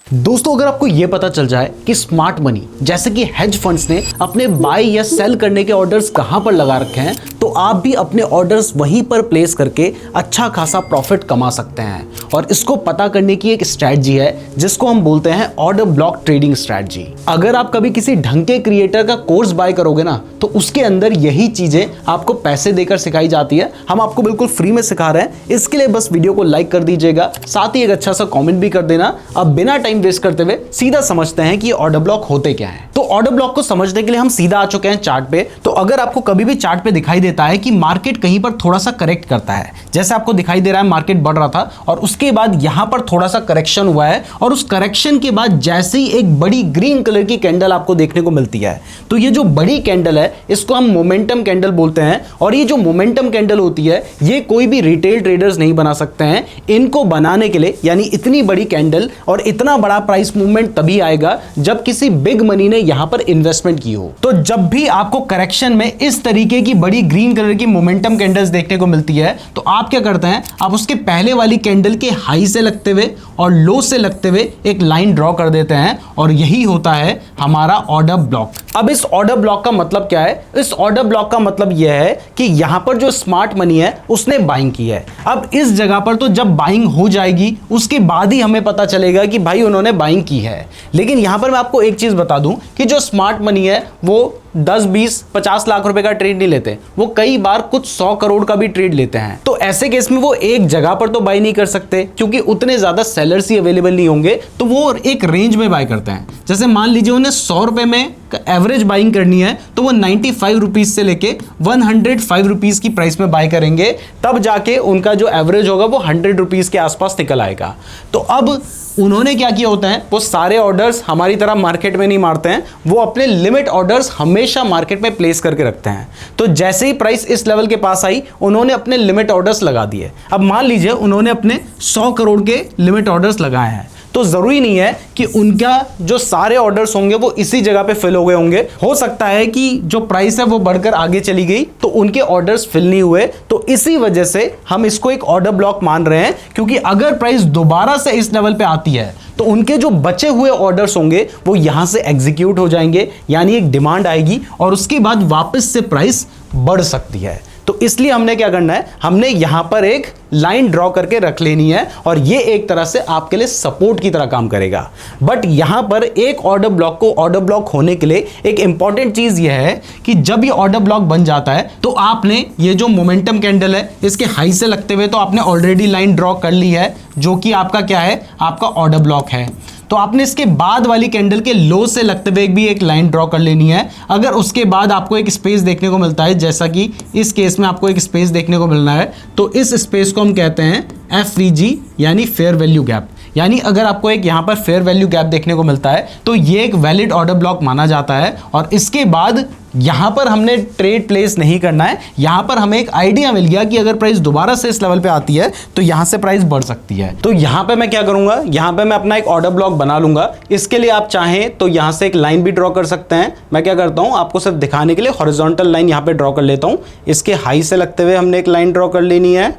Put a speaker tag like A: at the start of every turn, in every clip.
A: दोस्तों, अगर आपको यह पता चल जाए कि स्मार्ट मनी जैसे कि हेज फंड्स ने अपने बाय या सेल करने के ऑर्डर्स कहां पर लगा रखे हैं, तो आप भी अपने ऑर्डर्स वहीं पर प्लेस करके अच्छा खासा प्रॉफिट कमा सकते हैं। और इसको पता करने की एक स्ट्रैटेजी है जिसको हम बोलते हैं ऑर्डर ब्लॉक ट्रेडिंग स्ट्रैटेजी। अगर आप कभी किसी ढंग के क्रिएटर का कोर्स बाय करोगे ना, तो उसके अंदर यही चीजें आपको पैसे देकर सिखाई जाती है। हम आपको बिल्कुल फ्री में सिखा रहे हैं। इसके लिए बस वीडियो को लाइक कर दीजिएगा, साथ ही एक अच्छा सा कॉमेंट भी कर देना। अब बिना टाइम वेस्ट करते हुए सीधा समझते हैं कि ऑर्डर ब्लॉक होते क्या हैं। तो ऑर्डर ब्लॉक को समझने के लिए हम सीधा आ चुके हैं चार्ट पे। तो अगर आपको कभी भी चार्ट पे दिखाई देता है कि मार्केट कहीं पर थोड़ा सा करेक्ट करता है, जैसे आपको दिखाई दे रहा है मार्केट बढ़ रहा था और उसके बाद यहां पर थोड़ा सा करेक्शन हुआ है, और उस करेक्शन के बाद जैसे ही एक बड़ी ग्रीन कलर की कैंडल आपको देखने को मिलती है, तो ये जो बड़ी कैंडल है इसको हम मोमेंटम कैंडल बोलते हैं। और ये जो मोमेंटम कैंडल होती है, ये कोई भी रिटेल ट्रेडर्स नहीं बना सकते हैं। इनको बनाने के लिए, यानी इतनी बड़ी कैंडल और इतना बड़ा प्राइस मूवमेंट तभी आएगा जब किसी बिग मनी ने यहां पर इन्वेस्टमेंट की हो। तो जब भी आपको करेक्शन में इस तरीके की बड़ी ग्रीन कलर की मोमेंटम कैंडल्स देखने को मिलती है, तो आप क्या करते हैं, आप उसके पहले वाली कैंडल के हाई से लगते हुए और लो से लगते हुए एक लाइन ड्रॉ कर देते हैं, और यही होता है हमारा ऑर्डर ब्लॉक। अब इस ऑर्डर ब्लॉक का मतलब क्या है? इस ऑर्डर ब्लॉक का मतलब यह है कि यहां पर जो स्मार्ट मनी है उसने बाइंग की है। अब इस जगह पर तो जब बाइंग हो जाएगी उसके बाद ही हमें पता चलेगा कि भाई उन्होंने बाइंग की है। लेकिन यहां पर मैं आपको एक चीज बता दूं कि जो स्मार्ट मनी है वो 10, 20, 50 लाख रुपए का ट्रेड नहीं लेते, वो कई बार कुछ 100 करोड़ का भी ट्रेड लेते हैं। तो ऐसे केस में वो एक जगह पर तो बाय नहीं कर सकते क्योंकि उतने ज्यादा सेलर्स ही अवेलेबल नहीं होंगे, तो वो एक रेंज में बाय करते हैं। जैसे मान लीजिए उन्हें 100 रुपए में एवरेज बाइंग करनी है, तो वो 95 रुपीज से लेके 105 रुपीज की प्राइस में बाय करेंगे, तब जाके उनका जो एवरेज होगा वो 100 रुपीज के आसपास निकल आएगा। तो अब उन्होंने क्या किया होता है, वो सारे ऑर्डर्स हमारी तरह मार्केट में नहीं मारते हैं, वो अपने लिमिट ऑर्डर्स हमेशा मार्केट में प्लेस करके रखते हैं। तो जैसे ही प्राइस इस लेवल के पास आई, उन्होंने अपने लिमिट ऑर्डर्स लगा दिए। अब मान लीजिए उन्होंने अपने 100 करोड़ के लिमिट ऑर्डर्स लगाए हैं, तो जरूरी नहीं है कि उनका जो सारे ऑर्डर्स होंगे वो इसी जगह पे फिल हो गए होंगे। हो सकता है कि जो प्राइस है वो बढ़कर आगे चली गई तो उनके ऑर्डर्स फिल नहीं हुए। तो इसी वजह से हम इसको एक ऑर्डर ब्लॉक मान रहे हैं, क्योंकि अगर प्राइस दोबारा से इस लेवल पे आती है तो उनके जो बचे हुए ऑर्डर्स होंगे वो यहां से एग्जीक्यूट हो जाएंगे, यानी एक डिमांड आएगी और उसके बाद वापस से प्राइस बढ़ सकती है। तो इसलिए हमने क्या करना है, हमने यहां पर एक लाइन ड्रॉ करके रख लेनी है, और ये एक तरह से आपके लिए सपोर्ट की तरह काम करेगा। बट यहां पर एक ऑर्डर ब्लॉक को ऑर्डर ब्लॉक होने के लिए एक इंपॉर्टेंट चीज यह है कि जब ये ऑर्डर ब्लॉक बन जाता है तो आपने ये जो मोमेंटम कैंडल है इसके हाई से लगते हुए तो आपने ऑलरेडी लाइन ड्रॉ कर ली है, जो कि आपका क्या है, आपका ऑर्डर ब्लॉक है। तो आपने इसके बाद वाली कैंडल के लो से लगते हुए भी एक लाइन ड्रॉ कर लेनी है। अगर उसके बाद आपको एक स्पेस देखने को मिलता है, जैसा कि इस केस में आपको एक स्पेस देखने को मिलना है, तो इस स्पेस को हम कहते हैं FVG, यानी फेयर वैल्यू गैप। यानी अगर आपको एक यहां पर फेयर वैल्यू गैप देखने को मिलता है तो ये एक वैलिड ऑर्डर ब्लॉक माना जाता है। और इसके बाद यहां पर हमने ट्रेड प्लेस नहीं करना है, यहां पर हमें एक आइडिया मिल गया कि अगर प्राइस दोबारा से इस लेवल पे आती है तो यहां से प्राइस बढ़ सकती है। तो यहां पे मैं क्या करूंगा, यहां पे मैं अपना एक ऑर्डर ब्लॉक बना लूंगा। इसके लिए आप चाहें तो यहां से एक लाइन भी ड्रॉ कर सकते हैं। मैं क्या करता हूं, आपको सिर्फ दिखाने के लिए हॉरिजॉन्टल लाइन यहां पे ड्रॉ कर लेता हूं। इसके हाई से लगते हुए हमने एक लाइन ड्रॉ कर लेनी है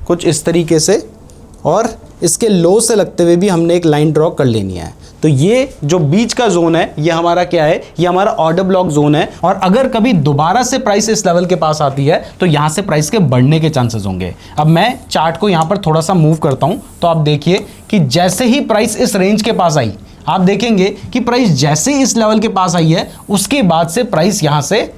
A: कुछ इस तरीके से, और इसके लो से लगते हुए भी हमने एक लाइन ड्रॉ कर लेनी है। तो ये जो बीच का जोन है ये हमारा क्या है, ये हमारा ऑर्डर ब्लॉक जोन है। और अगर कभी दोबारा से प्राइस इस लेवल के पास आती है तो यहां से प्राइस के बढ़ने के चांसेस होंगे। अब मैं चार्ट को यहां पर थोड़ा सा मूव करता हूं, तो आप देखिए कि जैसे ही प्राइस इस रेंज के पास आई, आप देखेंगे कि प्राइस जैसे ही इस लेवल के पास आई है उसके बाद से प्राइस यहां से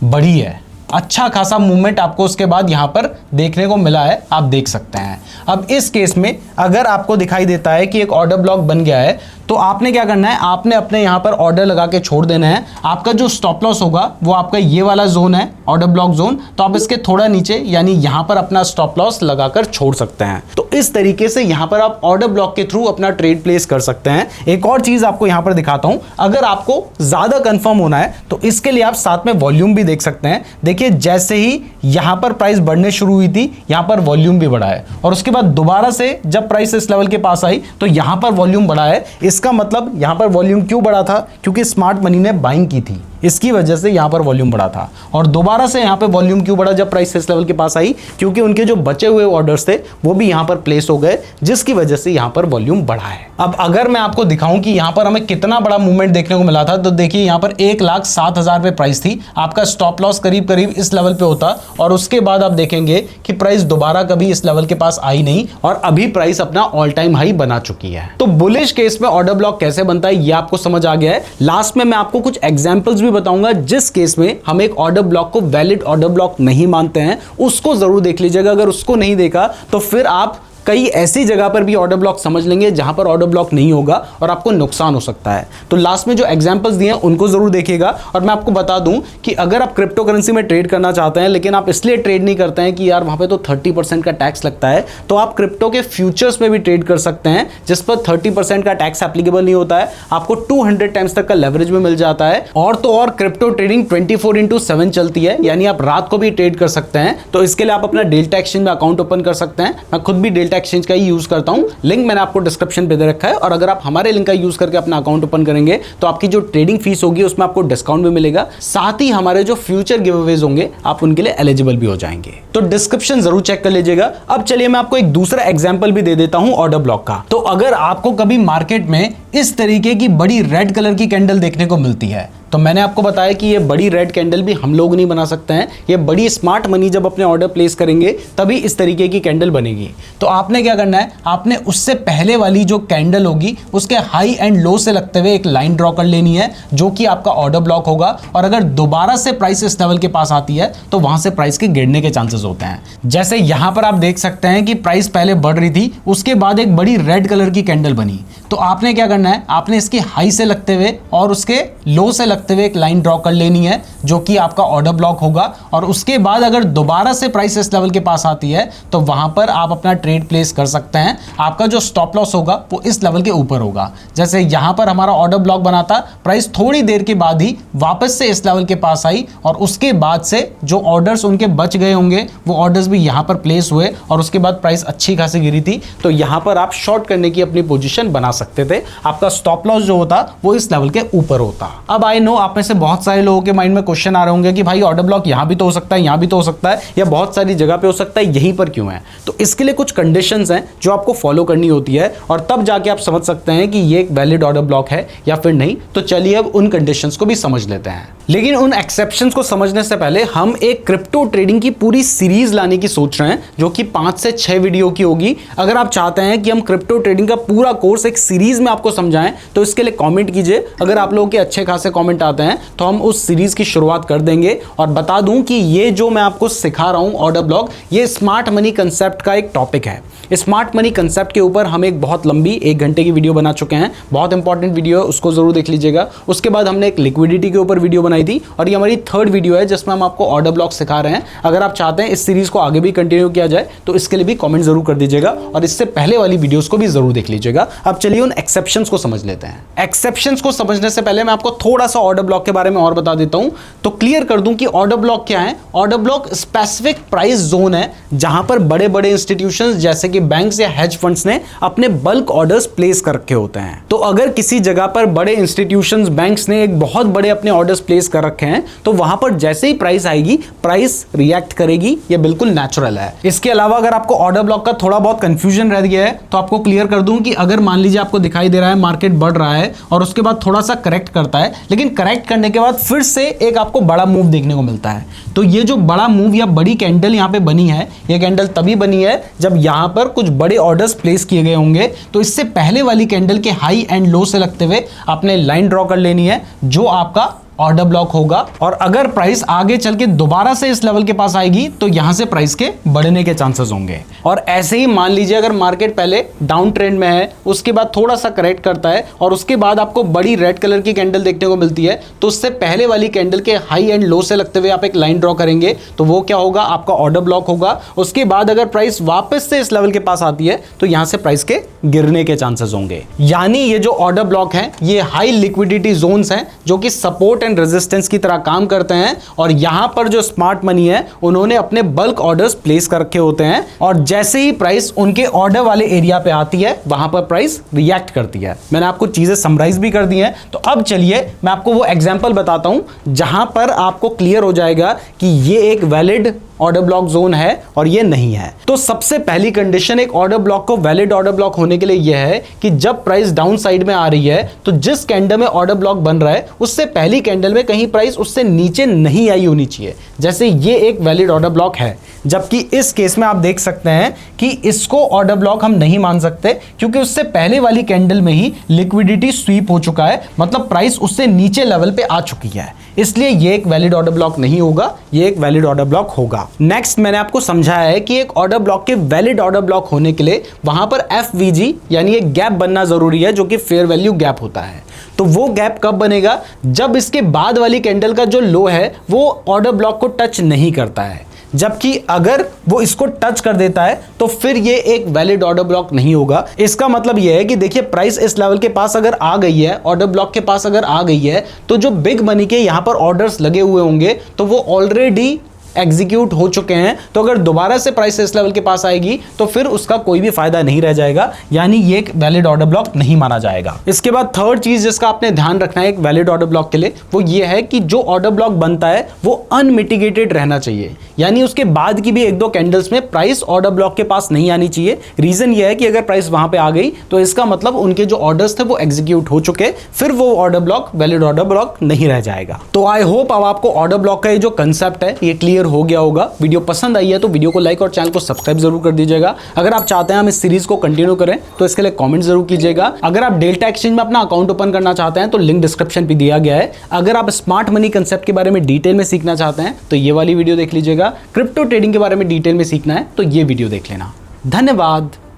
A: बढ़ी है। अच्छा खासा मूवमेंट आपको उसके बाद यहां पर देखने को मिला है, आप देख सकते हैं। अब इस केस में अगर आपको दिखाई देता है कि एक ऑर्डर ब्लॉक बन गया है, तो आपने क्या करना है, आपने अपने यहां पर ऑर्डर लगा के छोड़ देना है। आपका जो स्टॉप लॉस होगा वो आपका ये वाला जोन है, ऑर्डर ब्लॉक जोन, तो आप इसके थोड़ा नीचे यानी यहां पर अपना स्टॉप लॉस लगाकर छोड़ सकते हैं। तो इस तरीके से यहां पर आप ऑर्डर ब्लॉक के थ्रू अपना ट्रेड प्लेस कर सकते हैं। एक और चीज आपको यहां पर दिखाता हूं, अगर आपको ज्यादा कंफर्म होना है तो इसके लिए आप साथ में वॉल्यूम भी देख सकते हैं। देखिए जैसे ही यहां पर प्राइस बढ़ने शुरू हुई थी, यहां पर वॉल्यूम भी बढ़ा है, और उसके बाद दोबारा से जब प्राइस इस लेवल के पास आई तो यहां पर वॉल्यूम बढ़ा है। इसका मतलब यहां पर वॉल्यूम क्यों बढ़ा था, क्योंकि स्मार्ट मनी ने बाइंग की थी। इसकी वजह से यहाँ पर वॉल्यूम बढ़ा था। और दोबारा से यहाँ पे वॉल्यूम क्यों बढ़ा जब प्राइस इस लेवल के पास आई? क्योंकि उनके जो बचे हुए ऑर्डर्स थे वो भी यहाँ पर प्लेस हो गए, जिसकी वजह से यहाँ पर वॉल्यूम बढ़ा है। अब अगर मैं आपको दिखाऊं कि यहाँ पर हमें कितना बड़ा मूवमेंट देखने को मिला था, तो देखिए यहाँ पर 1,07,000 पे प्राइस थी, आपका स्टॉप लॉस करीब करीब इस लेवल पे होता, और उसके बाद आप देखेंगे कि प्राइस दोबारा कभी इस लेवल के पास आई नहीं और अभी प्राइस अपना ऑल टाइम हाई बना चुकी है। तो बुलिश केस में ऑर्डर ब्लॉक कैसे बनता है ये आपको समझ आ गया है। लास्ट में मैं आपको कुछ एग्जांपल्स भी बताऊंगा जिस केस में हम एक ऑर्डर ब्लॉक को वैलिड ऑर्डर ब्लॉक नहीं मानते हैं, उसको जरूर देख लीजिएगा। अगर उसको नहीं देखा तो फिर आप कई ऐसी जगह पर भी ऑर्डर ब्लॉक समझ लेंगे जहां पर ऑर्डर ब्लॉक नहीं होगा और आपको नुकसान हो सकता है। तो लास्ट में जो एग्जांपल्स दिए हैं उनको जरूर देखिएगा। और मैं आपको बता दूं कि अगर आप क्रिप्टो करेंसी में ट्रेड करना चाहते हैं लेकिन आप इसलिए ट्रेड नहीं करते हैं कि यार वहां पे तो 30% का टैक्स लगता है, तो आप क्रिप्टो के फ्यूचर्स में भी ट्रेड कर सकते हैं जिस पर 30% का टैक्स एप्लीकेबल नहीं होता है, आपको 200 टाइम्स तक का लेवरेज में मिल जाता है। और तो और क्रिप्टो ट्रेडिंग 24/7 चलती है, यानी आप रात को भी ट्रेड कर सकते हैं। तो इसके लिए आप अपना डेल्टा एक्सचेंज में अकाउंट ओपन कर सकते हैं। मैं खुद भी डेल्टा एक्सचेंज का ही यूज करता हूं, लिंक मैंने आपको डिस्क्रिप्शन पे दे रखा है। और अगर आप हमारे लिंक का यूज करके अपना अकाउंट ओपन करेंगे तो आपकी जो ट्रेडिंग फीस होगी उसमें आपको डिस्काउंट भी मिलेगा, साथ ही हमारे जो फ्यूचर गिवअवेज होंगे आप उनके लिए एलिजिबल भी हो जाएंगे। तो डिस्क्रिप्शन जरूर चेक कर लीजिएगा। अब चलिए मैं आपको एक दूसरा एग्जांपल भी दे देता हूं ऑर्डर ब्लॉक का। तो अगर आपको कभी मार्केट में इस तरीके की बड़ी रेड कलर की कैंडल देखने को मिलती है, तो मैंने आपको बताया कि ये बड़ी रेड कैंडल भी हम लोग नहीं बना सकते हैं। ये बड़ी स्मार्ट मनी जब अपने ऑर्डर प्लेस करेंगे तभी इस तरीके की कैंडल बनेगी। तो आपने क्या करना है, आपने उससे पहले वाली जो कैंडल होगी उसके हाई एंड लो से लगते हुए एक लाइन ड्रॉ कर लेनी है, जो कि आपका ऑर्डर ब्लॉक होगा। और अगर दोबारा से प्राइस इस लेवल के पास आती है तो वहां से प्राइस के गिरने के चांसेस होते हैं। जैसे यहां पर आप देख सकते हैं कि प्राइस पहले बढ़ रही थी, उसके बाद एक बड़ी रेड कलर की कैंडल बनी। तो आपने क्या करना है, आपने इसकी हाई से लगते हुए और उसके लो से लगते हुए एक लाइन ड्रॉ कर लेनी है, जो कि आपका ऑर्डर ब्लॉक होगा। और उसके बाद अगर दोबारा से प्राइस इस लेवल के पास आती है तो वहां पर आप अपना ट्रेड प्लेस कर सकते हैं। आपका जो स्टॉप लॉस होगा वो इस लेवल के ऊपर होगा। जैसे यहां पर हमारा ऑर्डर ब्लॉक बना था, प्राइस थोड़ी देर के बाद ही वापस से इस लेवल के पास आई और उसके बाद से जो ऑर्डर्स उनके बच गए होंगे वो ऑर्डर्स भी यहां पर प्लेस हुए और उसके बाद प्राइस अच्छी खासी गिरी थी। तो यहां पर आप शॉर्ट करने की अपनी पोजीशन बना सकते थे। आपका स्टॉप लॉस जो होता वो इस लेवल के ऊपर होता। अब आई नो आप में से बहुत सारे लोगों के माइंड में क्वेश्चन आ रहे होंगे कि भाई ऑर्डर ब्लॉक यहां भी तो हो सकता है, यहां भी तो हो सकता है, या बहुत सारी जगह पे हो सकता है, यहीं पर क्यों है? तो इसके लिए कुछ कंडीशंस हैं जो आपको फॉलो करनी होती है और तब जाके आप समझ सकते हैं कि ये एक वैलिड ऑर्डर ब्लॉक है या फिर नहीं। तो चलिए अब उन कंडीशंस को भी समझ लेते हैं। लेकिन उन एक्सेप्शंस को समझने से पहले हम एक क्रिप्टो ट्रेडिंग की पूरी सीरीज लाने की सोच रहे हैं, जो कि 5 से 6 वीडियो की होगी। अगर आप चाहते हैं कि हम क्रिप्टो ट्रेडिंग का पूरा कोर्स एक सीरीज में आपको समझाएं तो इसके लिए कमेंट कीजिए। अगर आप लोगों के अच्छे खासे कमेंट आते हैं तो हम उस सीरीज की शुरुआत कर देंगे। और बता दूं कि ये जो मैं आपको सिखा रहा हूं ऑर्डर ब्लॉक, ये स्मार्ट मनी कंसेप्ट का एक टॉपिक है। स्मार्ट मनी कंसेप्ट के ऊपर हम एक बहुत लंबी 1 घंटे की वीडियो बना चुके हैं, बहुत इंपॉर्टेंट वीडियो है, उसको जरूर देख लीजिएगा। उसके बाद हमने एक लिक्विडिटी के ऊपर वीडियो बनाई थी और ये हमारी 3rd वीडियो है जिसमें हम आपको ऑर्डर ब्लॉक सिखा रहे हैं। अगर आप चाहते हैं इस सीरीज को आगे भी कंटिन्यू किया जाए तो इसके लिए भी कमेंट जरूर कर दीजिएगा और इससे पहले वाली वीडियोस को भी जरूर देख लीजिएगा। अब चलिए उन एक्सेप्शंस को समझ लेते हैं। एक्सेप्शंस को समझने से पहले मैं आपको थोड़ा सा ऑर्डर ब्लॉक के बारे में और बता देता हूं। तो क्लियर कर दूं कि ऑर्डर ब्लॉक क्या है। Order block specific price zone है जहां पर बड़े बड़े इंस्टीट्यूशंस जैसे कि बैंक्स या हेज फंड्स ने अपने बल्क ऑर्डर्स प्लेस कर रखे होते हैं। तो अगर किसी जगह पर बड़े इंस्टीट्यूशंस, बैंक्स ने एक बहुत बड़े अपने ऑर्डर्स प्लेस कर रखे हैं तो वहां पर जैसे ही प्राइस आएगी प्राइस रिएक्ट करेगी, ये बिल्कुल नेचुरल है। इसके अलावा अगर आपको ऑर्डर ब्लॉक का थोड़ा बहुत कंफ्यूजन रह गया है तो आपको क्लियर कर दूं कि अगर मान लीजिए आपको दिखाई दे रहा है मार्केट बढ़ रहा है और उसके बाद थोड़ा सा करेक्ट करता है, लेकिन करेक्ट करने के बाद फिर से एक आपको बड़ा मूव देखने को मिलता है, तो ये जो बड़ा मूव या बड़ी कैंडल यहां पे बनी है, ये कैंडल तभी बनी है जब यहां पर कुछ बड़े ऑर्डर्स प्लेस किए गए होंगे। तो इससे पहले वाली कैंडल के हाई एंड लो से लगते हुए आपने लाइन ड्रॉ कर लेनी है जो आपका ऑर्डर ब्लॉक होगा। और अगर प्राइस आगे चल के दोबारा से इस लेवल के पास आएगी तो यहां से प्राइस के बढ़ने के चांसेस होंगे। और ऐसे ही मान लीजिए अगर मार्केट पहले डाउन ट्रेंड में है, उसके बाद थोड़ा सा करेक्ट करता है और उसके बाद आपको बड़ी रेड कलर की कैंडल देखने को मिलती है, तो उससे पहले वाली कैंडल के हाई एंड लो से लगते हुए आप एक लाइन ड्रॉ करेंगे तो वो क्या होगा, आपका ऑर्डर ब्लॉक होगा। उसके बाद अगर प्राइस वापस से इस लेवल के पास आती है तो यहां से प्राइस के गिरने के चांसेस होंगे। यानी ये जो ऑर्डर ब्लॉक है ये हाई लिक्विडिटी जोन्स हैं जो कि सपोर्ट एंड रेजिस्टेंस की तरह काम करते हैं और यहां पर जो स्मार्ट मनी है उन्होंने अपने बल्क ऑर्डर्स प्लेस कर रखे होते हैं और जैसे ही प्राइस उनके ऑर्डर वाले एरिया पे आती है वहां पर प्राइस रिएक्ट करती है। मैंने आपको चीजें समराइज भी कर दी हैं, तो अब चलिए मैं आपको वो एग्जांपल बताता हूं जहां पर आपको क्लियर हो जाएगा कि ये एक वैलिड ऑर्डर ब्लॉक जोन है और ये नहीं है। तो सबसे पहली कंडीशन एक ऑर्डर ब्लॉक को वैलिड ऑर्डर ब्लॉक होने के लिए यह है कि जब प्राइस डाउन साइड में आ रही है तो जिस कैंडल में ऑर्डर ब्लॉक बन रहा है उससे पहली कैंडल में कहीं प्राइस उससे नीचे नहीं आई होनी चाहिए, जैसे ये एक वैलिड ऑर्डर ब्लॉक है। जबकि इस केस में आप देख सकते हैं कि इसको ऑर्डर ब्लॉक हम नहीं मान सकते क्योंकि उससे पहले वाली कैंडल में ही लिक्विडिटी स्वीप हो चुका है, मतलब प्राइस उससे नीचे लेवल पे आ चुकी है, इसलिए ये एक वैलिड ऑर्डर ब्लॉक नहीं होगा, ये एक वैलिड ऑर्डर ब्लॉक होगा। नेक्स्ट मैंने आपको समझाया है कि एक ऑर्डर ब्लॉक के वैलिड ऑर्डर ब्लॉक होने के लिए वहां पर एफवीजी यानी एक गैप बनना जरूरी है जो कि फेयर वैल्यू गैप होता है। तो वो गैप कब बनेगा? जब इसके बाद वाली कैंडल का जो लो है वो ऑर्डर ब्लॉक को टच नहीं करता है, जबकि अगर वो इसको टच कर देता है तो फिर ये एक वैलिड ऑर्डर ब्लॉक नहीं होगा। इसका मतलब ये है कि देखिए प्राइस इस लेवल के पास अगर आ गई है, ऑर्डर ब्लॉक के पास अगर आ गई है, तो जो बिग मनी के यहां पर ऑर्डर्स लगे हुए होंगे तो वो ऑलरेडी एग्जीक्यूट हो चुके हैं। तो अगर दोबारा से प्राइस इस लेवल के पास आएगी तो फिर उसका कोई भी फायदा नहीं रह जाएगा, यानी ये एक वैलिड ऑर्डर ब्लॉक नहीं माना जाएगा। इसके बाद थर्ड चीज जिसका आपने ध्यान रखना है एक वैलिड ऑर्डर ब्लॉक के लिए, वो ये है कि जो ऑर्डर ब्लॉक बनता है वो अनमिटिगेटेड रहना चाहिए, यानी उसके बाद की भी एक दो कैंडल्स में प्राइस ऑर्डर ब्लॉक के पास नहीं आनी चाहिए। रीजन ये है कि अगर प्राइस वहां पे आ गई तो इसका मतलब उनके जो ऑर्डर्स थे वो एग्जीक्यूट हो चुके, फिर वो order block valid order block नहीं रह जाएगा। तो आई होप अब आपको ऑर्डर ब्लॉक का ये जो कंसेप्ट है ये क्लियर हो गया होगा। वीडियो पसंद आई है तो वीडियो को लाइक और चैनल को सब्सक्राइब जरूर कर दीजिएगा। अगर आप चाहते हैं हम इस सीरीज को कंटिन्यू करें तो इसके लिए कमेंट जरूर कीजिएगा। अगर आप डेल्टा एक्सचेंज में अपना अकाउंट ओपन करना चाहते हैं तो लिंक डिस्क्रिप्शन पे दिया गया है। अगर आप स्मार्ट मनी कंसेप्ट के बारे में डिटेल में सीखना चाहते हैं तो ये वाली वीडियो देख लीजिएगा। क्रिप्टो ट्रेडिंग के बारे में डिटेल में सीखना है तो ये वीडियो देख लेना। धन्यवाद।